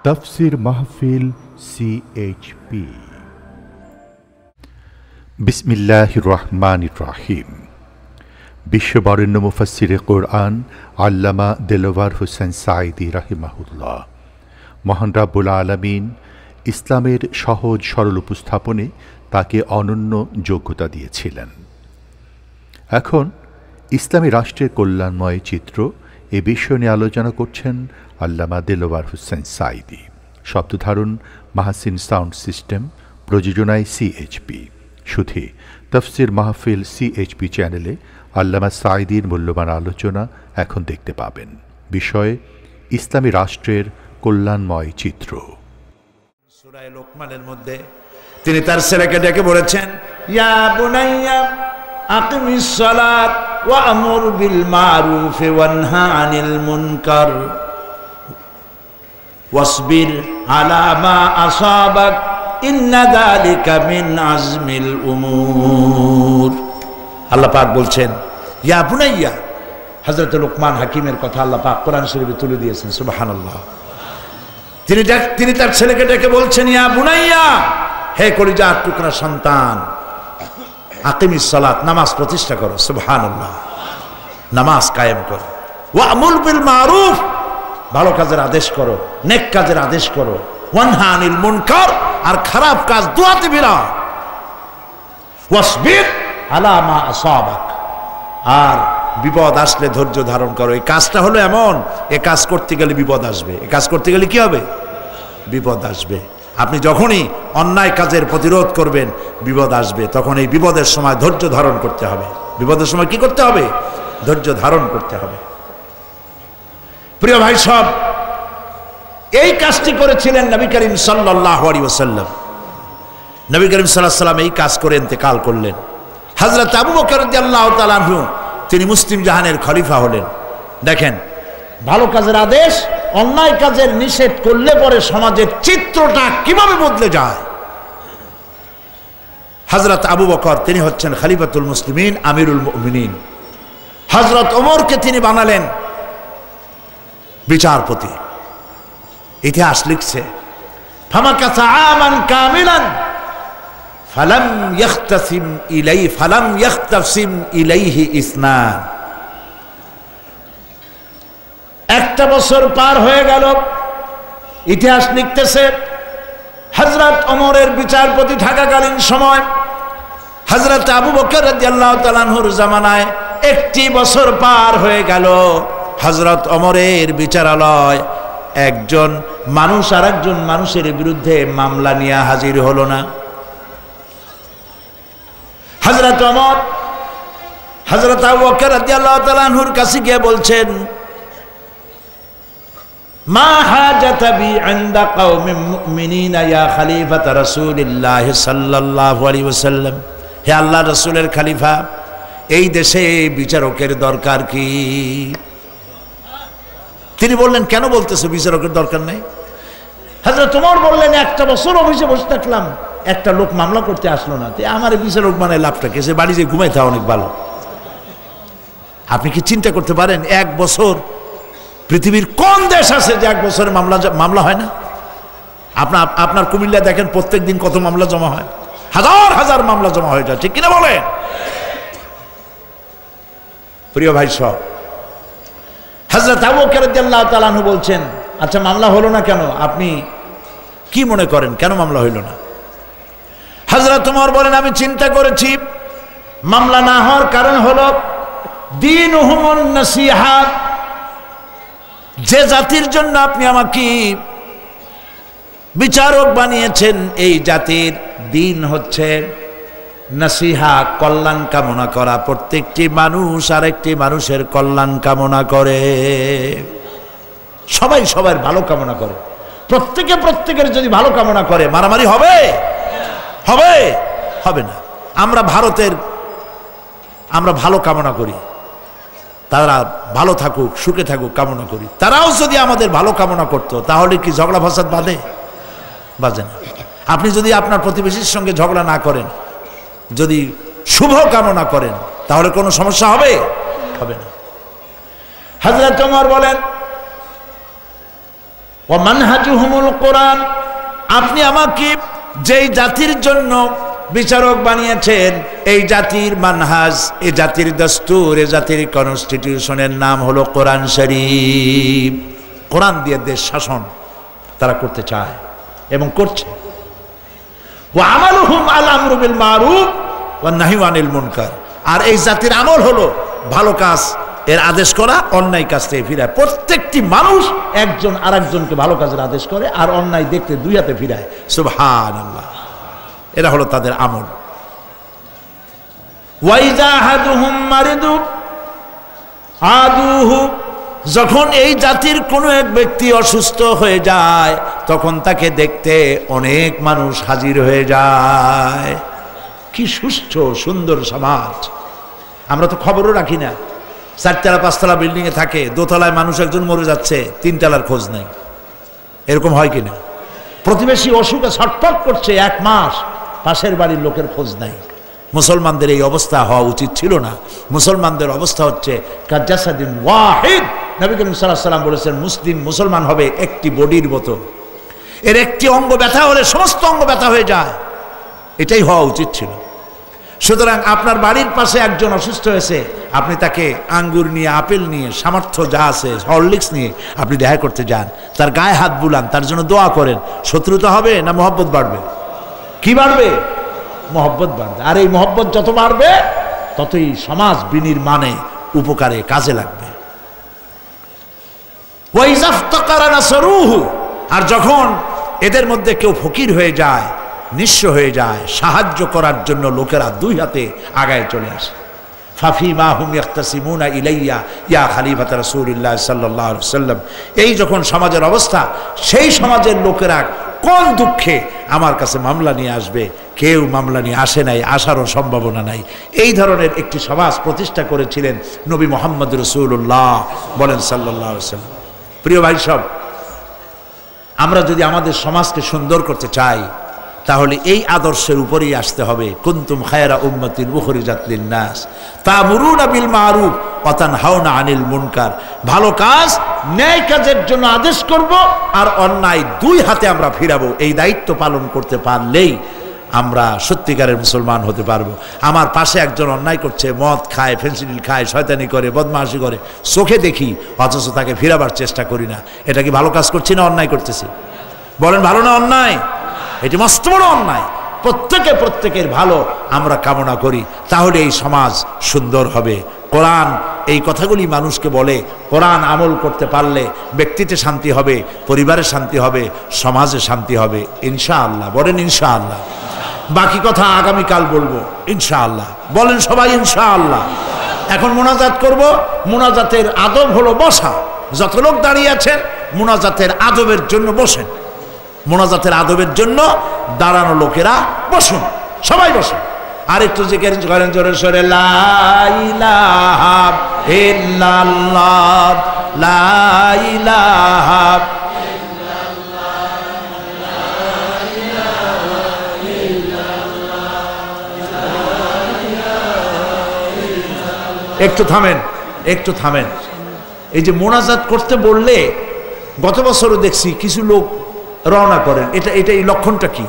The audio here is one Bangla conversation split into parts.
তাফসীর মাহফিল সিএইচপি। বিসমিল্লাহির রহমানির রহিম। বিশ্ববরেণ্য মুফাসসিরে কোরআন আল্লামা দেলোয়ার হোসেন সাঈদী রাহিমাহুল্লাহ। মহান রাব্বুল আলামিন ইসলামের সহজ সরল উপস্থাপনে তাকে অনন্য যোগ্যতা দিয়েছিলেন। এখন ইসলামী রাষ্ট্রের কল্যাণময় চিত্র এ বিষয় নিয়ে আলোচনা করছেন আল্লামা দেলোয়ার হোসেন সাঈদী। শব্দধারণ মাহসিন সাউন্ড সিস্টেম, প্রযোজনায় সিএইচপি। শুধু তাফসীর মাহফিল সিএইচপি চ্যানেলে আল্লামা সাঈদীর মূল্যবান আলোচনা এখন দেখতে পাবেন। বিষয় ইসলামী রাষ্ট্রের কল্যাণময় চিত্র। সূরা লোকমানের মধ্যে তিনি তার ছেলেকে ডেকে বলেছেন, ইয়া বুনাইয়া আকিমিস সালাত ওয়া আমুর বিল মারুফ ওয়ানহা আনিল মুনকার ওয়াসবির আলা মা আসাবাক ইন্না যালিকা মিন আজমিল উমুর। আল্লাহ পাক বলছেন, ইয়া বুনাইয়া, হযরত লোকমান হাকিমের কথা আল্লাহ পাক কোরআন শরীফে তুলে দিয়েছেন। সুবহানাল্লাহ। তিনি তার ছেলেকে ডেকে বলছেন, ইয়া বুনাইয়া, হে কলিজার টুকরা সন্তান, আকিমিস সালাত, নামাজ প্রতিষ্ঠা করো। সুবহানাল্লাহ। নামাজ কায়েম করো। ওয়ামুর বিল মারুফ, ভালো কাজের আদেশ করো, নেক কাজের আদেশ করো। ওয়ানহা আনিল মুনকার, আর খারাপ কাজ দুয়াতে বিরাও। ওয়াসবির আলা মা আসাবাক, আর বিপদ আসলে ধৈর্য ধারণ করো। এই কাজটা হলো এমন, এই কাজ করতে গেলে বিপদ আসবে। এই কাজ করতে গেলে কি হবে? বিপদ আসবে। আপনি যখনই অন্যায় কাজের প্রতিরোধ করবেন, বিপদ আসবে। তখন এই বিপদের সময় ধৈর্য ধারণ করতে হবে। বিপদের সময় কি করতে হবে? ধৈর্য ধারণ করতে হবে। প্রিয় ভাই সব, এই কাজটি করেছিলেন নবী করিম সাল্লাল্লাহু আলাইহি ওয়াসাল্লাম। নবী করিম সাল্লাল্লাহু আলাইহি ওয়াসাল্লাম এই কাজ করে ইন্তেকাল করলেন। হযরত আবু বকর রাদিয়াল্লাহু তাআলা আনহু, তিনি মুসলিম জাহানের খলিফা হলেন। দেখেন, ভালো কাজের আদেশ, অন্যায় কাজের নিষেধ করলে পরে সমাজের চিত্রটা কিভাবে বদলে যায়। হযরত আবু বকর, তিনি হচ্ছেন খলিফাতুল মুসলিমিন, আমিরুল মুমিনিন। হযরত ওমরকে তিনি বানালেন বিচারপতি। ইতিহাস লিখছে, ফামাকাসা আমান কামিলান ফালাম ইয়াখতাসিম ইলাইহি ইসনান। একটা বছর পার হয়ে গেল। ইতিহাস লিখতেছে, হযরত ওমরের বিচারপতি থাকাকালীন সময় হযরত আবু বকর রাদিয়াল্লাহু তাআলা আনহুর জামানায় একটি বছর পার হয়ে গেল। হযরত ওমরের বিচারালয় একজন মানুষ আর একজন মানুষের বিরুদ্ধে মামলা নিয়ে হাজির হলো না। হযরত ওমর হযরত আবু বকর রাদিয়াল্লাহু তাআলা আনহুর কাছে গিয়ে বলছেন, মা হাজাতা বি ইনদা কওমিন মুমিনিনা ইয়া খলিফাতা রাসূলিল্লাহ সাল্লাল্লাহু আলাইহি ওয়াসাল্লাম। হে আল্লাহর রাসূলের খলিফা, এই দেশে বিচারকের দরকার কি? তিনি বললেন, কেন বলতেছো বিচারকের দরকার নেই? হযরত ওমর বললেন, একটা বছর অফিসে বসে থাকলাম, একটা লোক মামলা করতে আসলো না, তো আমার বিচারক মানে লাভটা কি? সে বাড়ি যে ঘুমাই থাকা অনেক ভালো। আপনি কি চিন্তা করতে পারেন, এক বছর পৃথিবীর কোন দেশ আছে যে এক বছরে মামলা হয় না? আপনার কুমিল্লা দেখেন, প্রত্যেক দিন কত মামলা জমা হয়, হাজার হাজার মামলা জমা হয়ে যায়, ঠিক কিনা বলেন? প্রিয় ভাই সব, হযরত আবু বকর রাদিয়াল্লাহু তাআলা আনহু বলছেন, আচ্ছা মামলা হলো না কেন? আপনি কি মনে করেন কেন মামলা হইল না? হযরত ওমর বলেন, আমি চিন্তা করেছি, মামলা না হওয়ার কারণ হলো দীনুহুমুন নাসিহাত। যে জাতির জন্য আপনি আমাকে বিচারক বানিয়েছেন, এই জাতির দিন হচ্ছে নাসিহা, কল্যাণ কামনা করা। প্রত্যেকটি মানুষ আরেকটি মানুষের কল্যাণ কামনা করে, সবাই সবার ভালো কামনা করে। প্রত্যেকে প্রত্যেকের যদি ভালো কামনা করে, মারামারি হবে? হবে? হবে না। আমরা ভারতের, আমরা ভালো কামনা করি, তারা ভালো থাকুক, সুখে থাকুক কামনা করি। তারাও যদি আমাদের ভালো কামনা করতো, তাহলে কি ঝগড়া ফাসাদ বাঁধে? বাজে না। আপনি যদি আপনার প্রতিবেশীর সঙ্গে ঝগড়া না করেন, যদি শুভ কামনা করেন, তাহলে কোনো সমস্যা হবে? হবে না। হযরত ওমর বলেন, ওয়া মানহাজুহুমুল কোরআন, আপনি আমাকে যেই জাতির জন্য বিচারক বানিয়েছেন, এই জাতির মানহাজ, এই জাতির দস্তুর, এই জাতির কনস্টিটিউশনের নাম হলো কোরআন শরীফ। কোরআন দিয়ে দেশ শাসন তারা করতে চায় এবং করছে। ওয়া আমালুহুম আল আমরু বিল মারুফ ওয়ান নাহয়ু আনিল মুনকার, আর এই জাতির আমল হলো ভালো কাজ এর আদেশ করা, অন্যায় কাজ থেকে ফিরায়। প্রত্যেকটি মানুষ একজন আরেকজনকে ভালো কাজের আদেশ করে আর অন্যায় দেখতে দুই হাতে ফিরায়। সুবহানাল্লাহ, এরা হলো তাদের আমল। ওয়াইজা হাদুহুম মারিদু আদুহু, যখন এই জাতির কোনো এক ব্যক্তি অসুস্থ হয়ে যায় তখন তাকে দেখতে অনেক মানুষ হাজির হয়ে যায়। কি সুস্থ সুন্দর সমাজ। আমরা তো খবরও রাখি না, 4তলা 5তলা বিল্ডিং এ থাকে, দোতলায় মানুষ একজন মরে যাচ্ছে, 3তলার খোঁজ নেই। এরকম হয় কিনা? প্রতিবেশী অসুখে ছটফট করছে 1 মাস, পাশের বাড়ির লোকের খোঁজ নাই। মুসলমানদের এই অবস্থা হওয়া উচিত ছিল না। মুসলমানদের অবস্থা হচ্ছে কাজাসাদিন ওয়াহিদ। নবী করিম সাল্লাল্লাহু আলাইহি ওয়াসাল্লাম বলেছেন, মুসলমান হবে একটি বডির মতো, এর একটি অঙ্গ ব্যথা হলে সমস্ত অঙ্গ ব্যথা হয়ে যায়। এটাই হওয়া উচিত ছিল। সুতরাং আপনার বাড়ির পাশে একজন অসুস্থ হয়েছে, আপনি তাকে আঙ্গুর নিয়ে, আপেল নিয়ে, সামর্থ্য যা আছে, হরলিক্স নিয়ে আপনি দেখা করতে যান, তার গায়ে হাত বুলান, তার জন্য দোয়া করেন। শত্রুতা হবে না মহব্বত বাড়বে? কি বাড়বে? মহব্বত বাড়বে। আর এই মহব্বত যত বাড়বে ততই সমাজ বিনির্মাণে উপকারে কাজে লাগবে। আর যখন এদের মধ্যে কেউ ফকির হয়ে যায়, নিঃস্ব হয়ে যায়, সাহায্য করার জন্য লোকেরা 2 হাতে আগায় চলে আসে। ফাফিমা হুম ইয়াখতাসিমুনা ইলাইয়া ইয়া খলিফাত রাসূলুল্লাহ সাল্লাল্লাহু আলাইহি ওয়াসাল্লাম, এই যখন সমাজের অবস্থা, সেই সমাজের লোকেরা কোন দুঃখে আমার কাছে মামলা নিয়ে আসবে? কেউ মামলা নিয়ে আসে নাই, আসারও সম্ভাবনা নাই। এই ধরনের একটি সমাজ প্রতিষ্ঠা করেছিলেন নবী মুহাম্মদ রাসূলুল্লাহ, বলেন সাল্লাল্লাহু আলাইহি ওয়াসাল্লাম। প্রিয় ভাই সব, আমরা যদি আমাদের সমাজকে সুন্দর করতে চাই তাহলে এই আদর্শের উপরেই আসতে হবে। কুনতুম খায়রা উম্মাতিন উখরিজাত লিন-নাস তা'মুরুনা বিল মারুফ ওয়া তানহাউনা আনিল মুনকার। ভালো কাজ, ন্যায় কাজের জন্য আদেশ করব আর অন্যায় 2 হাতে আমরা ফিরাবো। এই দায়িত্ব পালন করতে পারলেই আমরা সত্যিকারের মুসলমান হতে পারবো। আমার পাশে একজন অন্যায় করছে, মদ খায়, ফেন্সিডিল খায়, শয়তানি করে, বদমাশি করে, চোখে দেখি, অথচ তাকে ফিরাবার চেষ্টা করি না। এটা কি ভালো কাজ করছি না অন্যায় করতেছি? বলেন, ভালো না অন্যায়? এটি মস্ত বড় অন্যায়। প্রত্যেকের ভালো আমরা কামনা করি, তাহলে এই সমাজ সুন্দর হবে। কোরআন এই কথাগুলি মানুষকে বলে। কোরআন আমল করতে পারলে ব্যক্তিতে শান্তি হবে, পরিবারে শান্তি হবে, সমাজে শান্তি হবে ইনশাআল্লাহ। বলেন ইনশাআল্লাহ। বাকি কথা আগামীকাল বলবো ইনশাআল্লাহ। বলেন সবাই ইনশাআল্লাহ। এখন মোনাজাত করব। মোনাজাতের আদব হলো বসা। যত লোক দাঁড়িয়ে আছেন মোনাজাতের আদবের জন্য বসেন। মোনাজাতের আদবের জন্য দাঁড়ানো লোকেরা বসুন, সবাই বসুন। আর একটু জিকির করেন জোরে সোরে, লা ইলাহা ইল্লাল্লাহ, লা ইলাহা একটু থামেন, একটু থামেন। এই যে মোনাজাত করতে বললে গত বছরও দেখছি কিছু লোক রওনা করেন। এটা এই লক্ষণটা কি?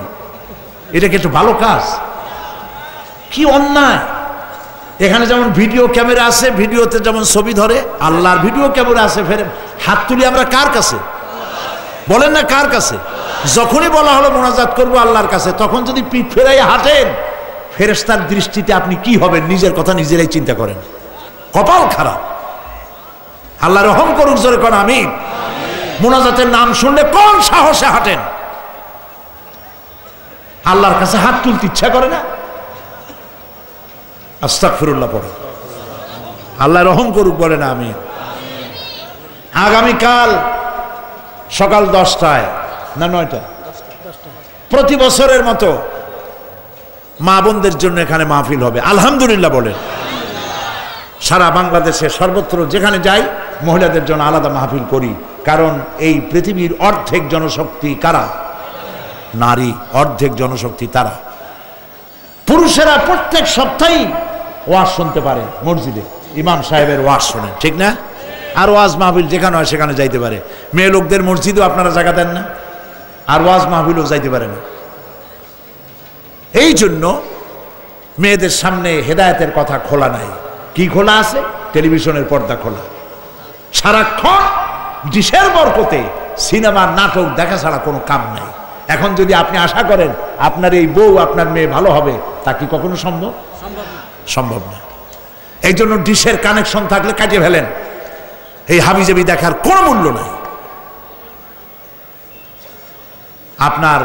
এটা কি একটা ভালো কাজ? কি অন্যায়! এখানে যেমন ভিডিও ক্যামেরা আছে, ভিডিওতে যেমন ছবি ধরে, আল্লাহর ভিডিও ক্যামেরা আছে। ফের হাত তুলি আমরা কার কাছে? বলেন না কার কাছে? যখনই বলা হলো মোনাজাত করবো আল্লাহর কাছে, তখন যদি পিঠ ফেরাই হাঁটেন, ফেরেশতার দৃষ্টিতে আপনি কি হবেন? নিজের কথা নিজেরাই চিন্তা করেন। কপাল খারাপ। আল্লাহ রহম করুক, জোরে কোন আমিন। মোনাজাতের নাম শুনলে কোন সাহসে হাঁটেন? আল্লাহর কাছে হাত তুলতে ইচ্ছা করে না? আস্তাগফিরুল্লাহ পড়ে। আল্লাহ রহম করুক, বলে না আমিন। আগামীকাল সকাল 10টায় না 9টায় প্রতি বছরের মতো মা বোনদের জন্য এখানে মাহফিল হবে। আলহামদুলিল্লাহ বলেন। সারা বাংলাদেশে সর্বত্র যেখানে যাই মহিলাদের জন্য আলাদা মাহফিল করি, কারণ এই পৃথিবীর অর্ধেক জনশক্তি কারা? নারী। অর্ধেক জনশক্তি তারা। পুরুষেরা প্রত্যেক সপ্তাহেই ওয়াজ শুনতে পারে, মসজিদে ইমাম সাহেবের ওয়াজ শোনেন, ঠিক না? আর ওয়াজ মাহফিল যেখানে হয় সেখানে যাইতে পারে। মেয়ে লোকদের মসজিদেও আপনারা জায়গা দেন না, আর ওয়াজ মাহফিলও যাইতে পারে না। এই জন্য মেয়েদের সামনে হেদায়েতের কথা খোলা নাই। কি খোলা আছে? টেলিভিশনের পর্দা খোলা। সারাক্ষণ ডিশের বরকতে সিনেমা নাটক দেখা ছাড়া কোনো কাম নাই। এখন যদি আপনি আশা করেন আপনার এই বউ আপনার মেয়ে ভালো হবে, তা কি কখনো সম্ভব? সম্ভব না। এই জন্য ডিশের কানেকশন থাকলে কাটিয়ে ফেলেন, এই হাবিজাবি দেখার কোনো মূল্য নাই। আপনার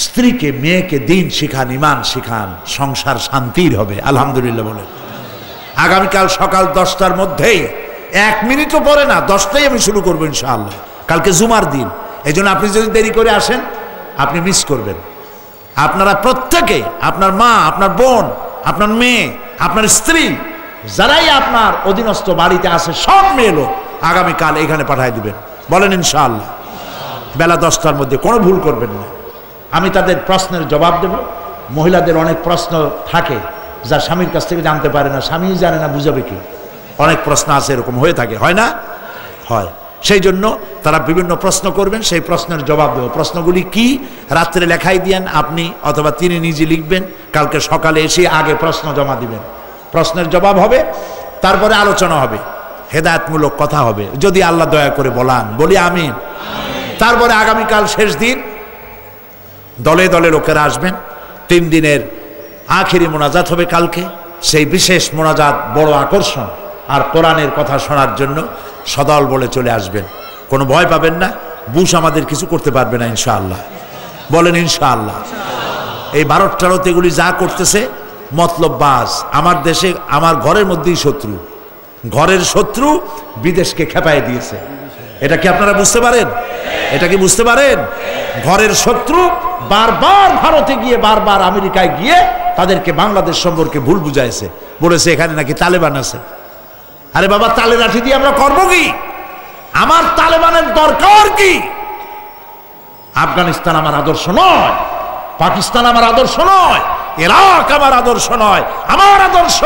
স্ত্রীকে মেয়েকে দিন শিখান, ইমান শিখান, সংসার শান্তির হবে। আলহামদুলিল্লাহ বলেন। আগামীকাল সকাল 10টার মধ্যেই, 1 মিনিটও পরে না, 10টায় আমি শুরু করবো ইনশাআল্লাহ। কালকে জুমার দিন, এই জন্য আপনি যদি দেরি করে আসেন আপনি মিস করবেন। আপনারা প্রত্যেকে, আপনার মা, আপনার বোন, আপনার মেয়ে, আপনার স্ত্রী, যারাই আপনার অধীনস্থ বাড়িতে আছে সব মেয়ে লোক আগামীকাল এখানে পাঠিয়ে দিবেন। বলেন ইনশাআল্লাহ। বেলা 10টার মধ্যে কোনো ভুল করবেন না। আমি তাদের প্রশ্নের জবাব দেব। মহিলাদের অনেক প্রশ্ন থাকে যা স্বামীর কাছ থেকে জানতে পারে না, স্বামী জানে না, বুঝাবে কি? অনেক প্রশ্ন আছে, এরকম হয়ে থাকে, হয় না? হয়। সেই জন্য তারা বিভিন্ন প্রশ্ন করবেন, সেই প্রশ্নের জবাব দেব। প্রশ্নগুলি কি রাত্রে লেখাই দিয়েন আপনি, অথবা তিনি নিজে লিখবেন। কালকে সকালে এসে আগে প্রশ্ন জমা দিবেন, প্রশ্নের জবাব হবে, তারপরে আলোচনা হবে, হেদায়েতমূলক কথা হবে, যদি আল্লাহ দয়া করে বলান। বলি আমিন। তারপরে আগামীকাল শেষ দিন, দলে দলে লোকেরা আসবেন। 3 দিনের আখিরি মোনাজাত হবে কালকে। সেই বিশেষ মোনাজাত বড় আকর্ষণ। আর কোরআনের কথা শোনার জন্য সদল বলে চলে আসবেন। কোনো ভয় পাবেন না, বুশ আমাদের কিছু করতে পারবে না ইনশাআল্লাহ। বলেন ইনশাআল্লাহ। এই ভারত এগুলি যা করতেছে মতলব বাস। আমার দেশে, আমার ঘরের মধ্যেই শত্রু, ঘরের শত্রু বিদেশকে খেপায় দিয়েছে। এটা কি আপনারা বুঝতে পারেন? এটা কি বুঝতে পারেন? ঘরের শত্রু বারবার ভারতে গিয়ে, বারবার আমেরিকায় গিয়ে তাদেরকে বাংলাদেশ সম্পর্কে ভুল বুঝাইছে, বলেছে এখানে নাকি তালেবান আছে। আরে বাবা, তালে লাঠি দিয়ে আমরা করবো কি? আমার তালেবানের দরকার কি? আফগানিস্তান আমার আদর্শ নয়, পাকিস্তান আমার আদর্শ নয়, ইরাক আমার আদর্শ নয়। আমার আদর্শ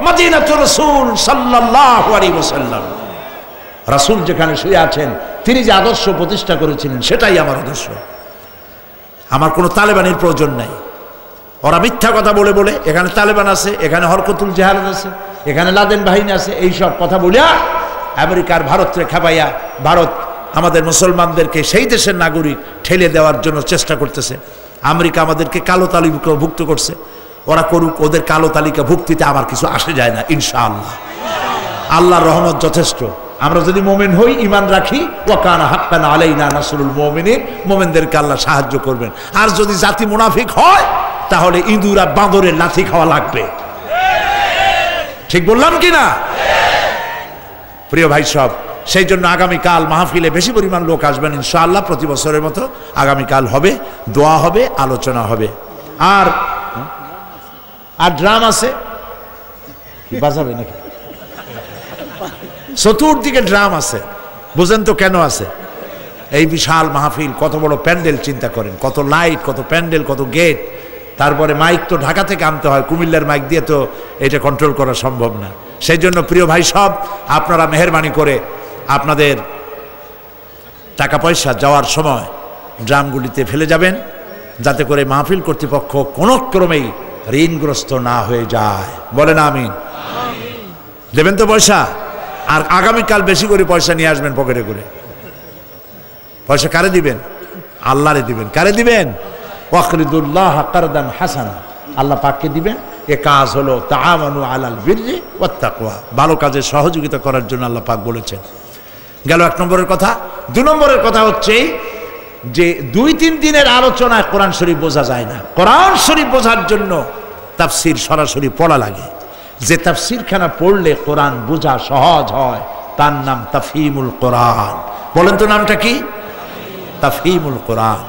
মদিনাতুর রাসূল সাল্লাল্লাহু আলাইহি ওয়াসাল্লাম। রাসূল যেখানে শুয়ে আছেন, তিনি যে আদর্শ প্রতিষ্ঠা করেছিলেন, সেটাই আমার আদর্শ। আমার কোনো তালেবানের প্রয়োজন নাই। ওরা মিথ্যা কথা বলে বলে এখানে তালেবান আছে, এখানে হরকতুল জিহাদ আছে, এখানে লাদেন বাহিনী আছে, এইসব কথা বলিয়া আমেরিকার ভারতকে খেপাইয়া ভারত আমাদের মুসলমানদেরকে সেই দেশের নাগরিক ঠেলে দেওয়ার জন্য চেষ্টা করতেছে। আমেরিকা আমাদেরকে কালো তালিকাভুক্ত করছে। ওরা করুক, ওদের কালো তালিকা ভুক্তিতে আমার কিছু আসে যায় না ইনশাআল্লাহ। আল্লাহর রহমত যথেষ্ট। আমরা যদি মোমেন হই, ইমান রাখি, ওয়া কানা হাক্কান আলাইনা নাসরুল মুমিনিন, মোমেনদেরকে আল্লাহ সাহায্য করবেন। আর যদি জাতি মুনাফিক হয়, তাহলে ইঁদুরা বাঁদরের লাথি খাওয়া লাগবে। ঠিক বললাম কি না? প্রিয় ভাই সব, সেই জন্য আগামীকাল মাহফিলে বেশি পরিমাণ লোক আসবেন ইনশাআল্লাহ। প্রতি বছরের মতো আগামীকাল হবে, দোয়া হবে, আলোচনা হবে। আর ড্রাম আছে, বাজাবে নাকি? চতুর্দিকে ড্রাম আছে। বুঝেন তো কেন আছে? এই বিশাল মাহফিল, কত বড় প্যান্ডেল চিন্তা করেন, কত লাইট, কত প্যান্ডেল, কত গেট, তারপরে মাইক তো ঢাকা থেকে আনতে হয়, কুমিল্লার মাইক দিয়ে তো এটা কন্ট্রোল করা সম্ভব না। সেই জন্য প্রিয় ভাই সব, আপনারা মেহেরবানি করে আপনাদের টাকা পয়সা যাওয়ার সময় ড্রামগুলিতে ফেলে যাবেন, যাতে করে মাহফিল কর্তৃপক্ষ কোনো ক্রমেই ঋণগ্রস্ত না হয়ে যায়। বলেন আমিন। দেবেন তো পয়সা? আর আগামীকাল বেশি করে পয়সা নিয়ে আসবেন পকেটে করে। পয়সা কারে দিবেন? আল্লাহরে দিবেন। কারে দিবেন? ওয়াকরিদুল্লাহ কারদান হাসানা, আল্লাহ পাককে দিবেন। এ কাজ হলো তাআওয়ানু আলাল বিররি ওয়াত তাকওয়া, ভালো কাজে সহযোগিতা করার জন্য আল্লাহ পাক বলেছেন। গেল 1 নম্বরের কথা। 2 নম্বরের কথা হচ্ছে যে 2-3 দিনের আলোচনায় কোরআন শরীফ বোঝা যায় না। কোরআন শরীফ বোঝার জন্য তাফসীর সরাসরি পড়া লাগে। যে তাফসীরখানা পড়লে কোরআন বোঝা সহজ হয়, তার নাম তাফহিমুল কোরআন। বলেন তো নামটা কি? তাফহিমুল কোরআন।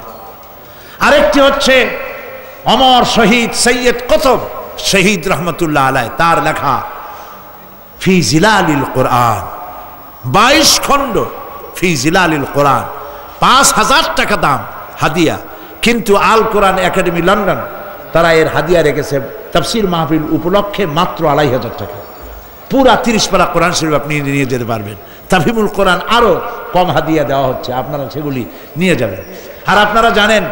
আরেকটি হচ্ছে অমর শহীদ সৈয়দ কুতুব শহীদ রহমতুল্লাহ আলাইহি, তার লেখা ফি জিলালিল কোরআন, 22 খণ্ড ফি জিলালিল কোরআন, 5000 টাকা দাম হাদিয়া। কিন্তু আল কোরআন একাডেমি লন্ডন তারা এর হাদিয়া রেখেছে তাফসীর মাহফিল উপলক্ষে মাত্র 2500 টাকা। পুরা 30 পারা কোরআন শরীফ আপনি নিয়ে যেতে পারবেন। তাফহিমুল কোরআন আরও কম হাদিয়া দেওয়া হচ্ছে, আপনারা সেগুলি নিয়ে যাবেন। আর আপনারা জানেন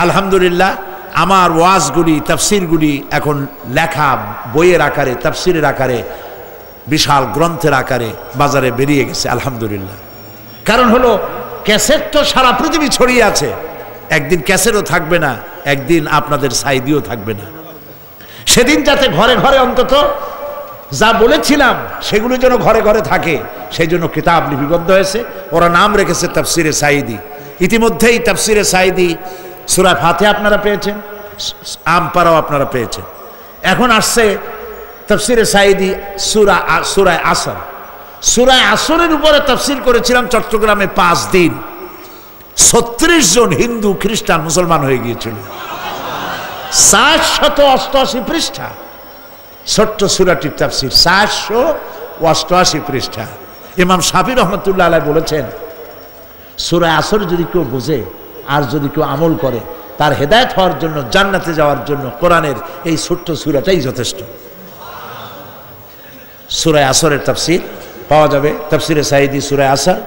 আলহামদুলিল্লাহ আমার ওয়াজগুলি তাফসিরগুলি এখন লেখা বইয়ের আকারে, তাফসিরের আকারে, বিশাল গ্রন্থের আকারে বাজারে বেরিয়ে গেছে আলহামদুলিল্লাহ। কারণ হলো ক্যাসেট তো সারা পৃথিবী ছড়িয়ে আছে, একদিন ক্যাসেটও থাকবে না, একদিন আপনাদের সাইদিও থাকবে না। সেদিন যাতে ঘরে ঘরে অন্তত যা বলেছিলাম সেগুলো যেন ঘরে ঘরে থাকে, সেই জন্য কিতাব লিপিবদ্ধ হয়েছে। ওরা নাম রেখেছে তাফসিরে সাইদি। ইতিমধ্যেই তাফসিরে সাইদি সূরা ফাতিহা আপনারা পেয়েছেন, আমপারাও আপনারা পেয়েছেন। এখন আসছে তাফসিরে সাইদি সূরা আসর। সূরা আসরের উপরে তাফসির করেছিলাম চট্টগ্রামে 5 দিন। 36 জন হিন্দু খ্রিস্টান মুসলমান হয়ে গিয়েছিল। 788 পৃষ্ঠা ছোট্ট সূরাটির তাফসির, 788 পৃষ্ঠা। ইমাম শাফি রহমতুল্লাহ আলাইহি বলেছেন সূরা আসর যদি কেউ বোঝে আর যদি কেউ আমল করে, তার হেদায়েত হওয়ার জন্য, জান্নাতে যাওয়ার জন্য কোরআনের এই ছোট্ট সূরাটাই যথেষ্ট। সূরা আসরের তাফসির পাওয়া যাবে তাফসিরে সাইদি, সূরা আসর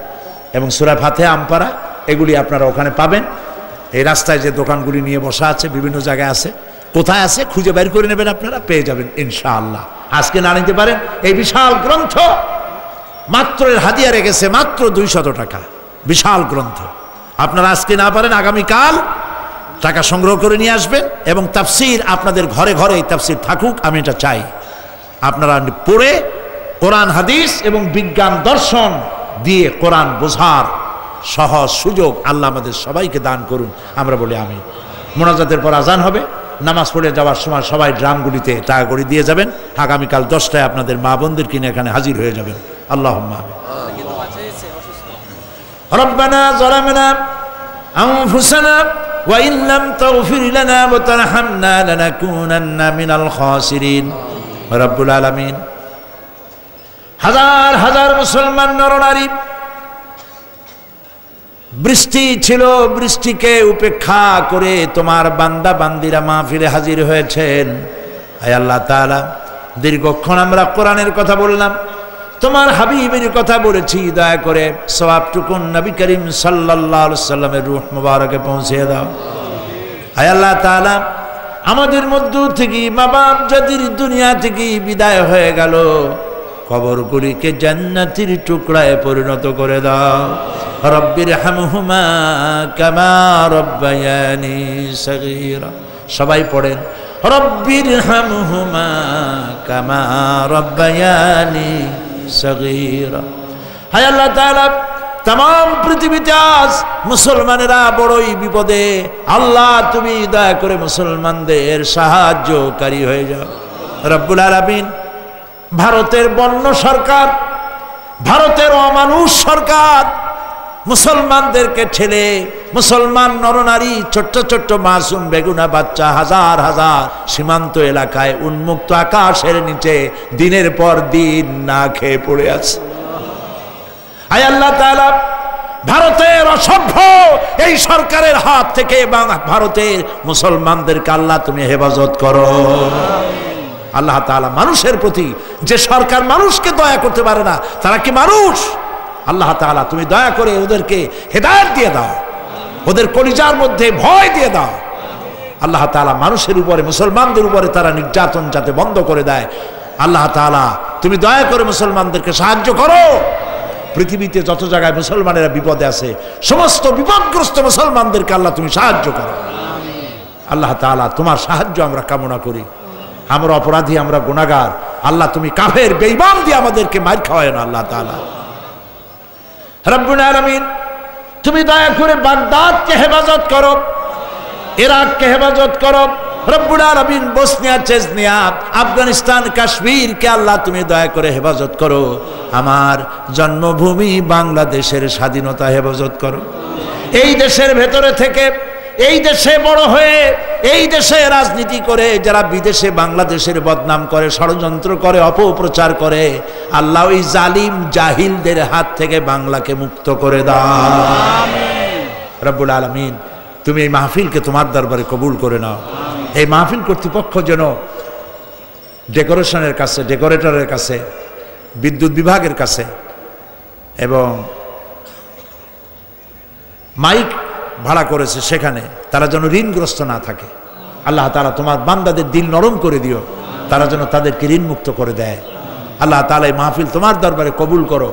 এবং সূরা ফাতিহা, আমপারা, এগুলি আপনারা ওখানে পাবেন। এই রাস্তায় যে দোকানগুলি নিয়ে বসা আছে বিভিন্ন জায়গায় আছে, কোথায় আছে খুঁজে বের করে নেবেন, আপনারা পেয়ে যাবেন ইনশাআল্লাহ। আজকে না নিতে পারেন এই বিশাল গ্রন্থ, মাত্র এর হাদিয়া রেখেছে মাত্র 200 টাকা, বিশাল গ্রন্থ। আপনারা আজকে না পারেন আগামীকাল টাকা সংগ্রহ করে নিয়ে আসবেন এবং তাফসির আপনাদের ঘরে ঘরে এই তাফসির থাকুক, আমি এটা চাই। আপনারা পড়ে কোরআন হাদিস এবং বিজ্ঞান দর্শন দিয়ে কোরআন বোঝার সহজ সুযোগ আল্লাহ আমাদের সবাইকে দান করুন, আমরা বলি আমিন। মোনাজাতের পর আজান হবে, নামাজ পড়ে যাওয়ার সময় সবাই ড্রামগুলিতে টাকা করে দিয়ে যাবেন। আগামীকাল 10টায় আপনাদের মা বোনদের কিনে এখানে হাজির হয়ে যাবেন। আল্লাহুম্মা আমিন। রব্বানা যালামনা আনফুসানা ওয়া ইন লাম তাগফির লানা ওয়া তারহামনা লানাকুনান্না মিনাল খাসিরিন। রব্বুল আলামিন, হাজার হাজার মুসলমান নরনারী, বৃষ্টি ছিল, বৃষ্টিকে উপেক্ষা করে তোমার বান্দা বান্দিরা মাহফিলে হাজির হয়েছেন। আয় আল্লাহ তাআলা, দীর্ঘক্ষণ আমরা কোরআনের কথা বললাম, তোমার হাবিবের কথা বলেছি, দয়া করে সওয়াবটুকুন নবী করিম সাল্লাল্লাহু আলাইহি সাল্লামের রূহ মুবারকে পৌঁছে দাও। আয় আল্লাহ তাআলা, আমাদের মধ্য থেকে মা বাপ যাদের দুনিয়া থেকে বিদায় হয়ে গেল, কবরগুলিকে জান্নাতের টুকরায় পরিণত করে দাও। রব্বির হামহুমা কামা রব্বায়ানি সগীরা। সবাই পড়েন রব্বির হামহুমা কামা রব্বায়ানি সগীরা। হায় আল্লাহ তাআলা, तमाम পৃথিবীতে আজ মুসলমানেরা বড়ই বিপদে। আল্লাহ তুমি দয়া করে মুসলমানদের সাহায্যকারী হয়ে যাও রব্বুল আলামিন। ভারতের বন্য সরকার, ভারতের অমানুষ সরকার মুসলমানদেরকে ঠেলে, মুসলমান নরনারী, ছোট্ট ছোট্ট মাসুম বেগুনা বাচ্চা হাজার হাজার সীমান্ত এলাকায় উন্মুক্ত আকাশের নিচে দিনের পর দিন না খেয়ে পড়ে আছে। আয় আল্লাহ তাআলা, ভারতের অসভ্য এই সরকারের হাত থেকে ভারতের মুসলমানদেরকে আল্লাহ তুমি হেফাজত করো। আল্লাহ তাআলা, মানুষের প্রতি যে সরকার মানুষকে দয়া করতে পারে না, তারা কি মানুষ? আল্লাহ তাআলা তুমি দয়া করে ওদেরকে হেদায়েত দিয়ে দাও, ওদের কলিজার মধ্যে ভয় দিয়ে দাও। আল্লাহ তাআলা, মানুষের উপরে, মুসলমানদের উপরে তারা নির্যাতন যাতে বন্ধ করে দেয়। আল্লাহ তাআলা তুমি দয়া করে মুসলমানদেরকে সাহায্য করো। পৃথিবীতে যত জায়গায় মুসলমানেরা বিপদে আছে, সমস্ত বিপদগ্রস্ত মুসলমানদেরকে আল্লাহ তুমি সাহায্য করো। আল্লাহ তাআলা, তোমার সাহায্য আমরা কামনা করি। আমরা অপরাধী, আমরা গুনাহগার। আল্লাহ তুমি কাফের বেঈমান দিয়ে আমাদেরকে মার খাওয়ায় না। আল্লাহ তাআলা রব্বুল আলামিন, তুমি দয়া করে বাগদাদকে হেফাজত করো, ইরাককে হেফাজত করো রব্বুল আলামিন। বসনিয়া, চেচনিয়া, আফগানিস্তান, কাশ্মীরকে আল্লাহ তুমি দয়া করে হেফাজত করো। আমার জন্মভূমি বাংলাদেশের স্বাধীনতা হেফাজত করো। এই দেশের ভেতরে থেকে, এই দেশে বড় হয়ে, এই দেশে রাজনীতি করে যারা বিদেশে বাংলাদেশের বদনাম করে, ষড়যন্ত্র করে, অপপ্রচার করে, আল্লাহ ওই জালিম জাহিলদের হাত থেকে বাংলাকে মুক্ত করে দাও রব্বুল আলামিন। তুমি এই মাহফিলকে তোমার দরবারে কবুল করে নাও। এই মাহফিল কর্তৃপক্ষ যেন ডেকোরেশনের কাছে, ডেকোরেটরের কাছে বিদ্যুৎ বিভাগের কাছে এবং মাইক ভাড়া করেছে, সেখানে তারা যেন ঋণগ্রস্ত না থাকে। আল্লাহ তাআলা তোমার বান্দাদের দিল নরম করে দিও, তারা যেন তাদেরকে ঋণ মুক্ত করে দেয়। আল্লাহ তাআলা এই মাহফিল তোমার দরবারে কবুল করো।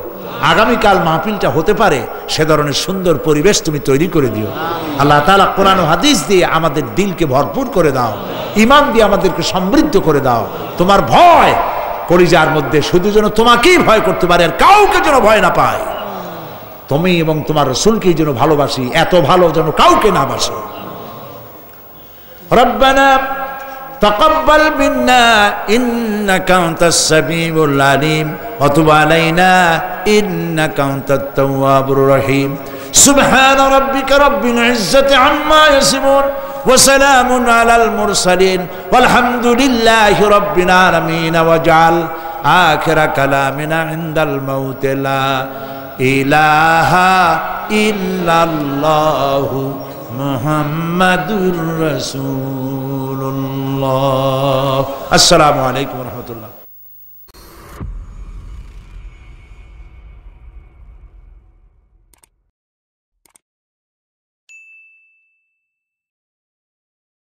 আগামীকাল মাহফিলটা হতে পারে সে ধরনের সুন্দর পরিবেশ তুমি তৈরি করে দিও। আল্লাহ তাআলা কোরআন ও হাদিস দিয়ে আমাদের দিলকে ভরপুর করে দাও, ঈমান দিয়ে আমাদেরকে সমৃদ্ধ করে দাও। তোমার ভয় কলিজার মধ্যে শুধু যেন তোমাকেই ভয় করতে পারে, আর কাউকে যেন ভয় না পায়। তুমি এবং তোমার রাসূলকেই যেন ভালোবাসি, এত ভালো যেন কাউকে না বাসি। রব্বানা তাকাব্বাল মিন্না ইন্নাকা আনতাস সামিউল আলিম ওয়া তুব আলাইনা ইন্নাকা আনতাত তাওয়াবুর রহিম। সুবহানা রাব্বিকা রাব্বিল ইজ্জাতি আম্মা ইয়াসিফুন ওয়া সালামুন আলাল মুরসালিন ওয়ালহামদুলিল্লাহি রাব্বিল আলামিন। ওয়া জাআল আখিরা কালামিনা ইনদাল মাউত লা ইলাহা ইল্লাল্লাহু মুহাম্মাদুর রাসূলুল্লাহ। আসসালামু আলাইকুম ওয়া রাহমাতুল্লাহ।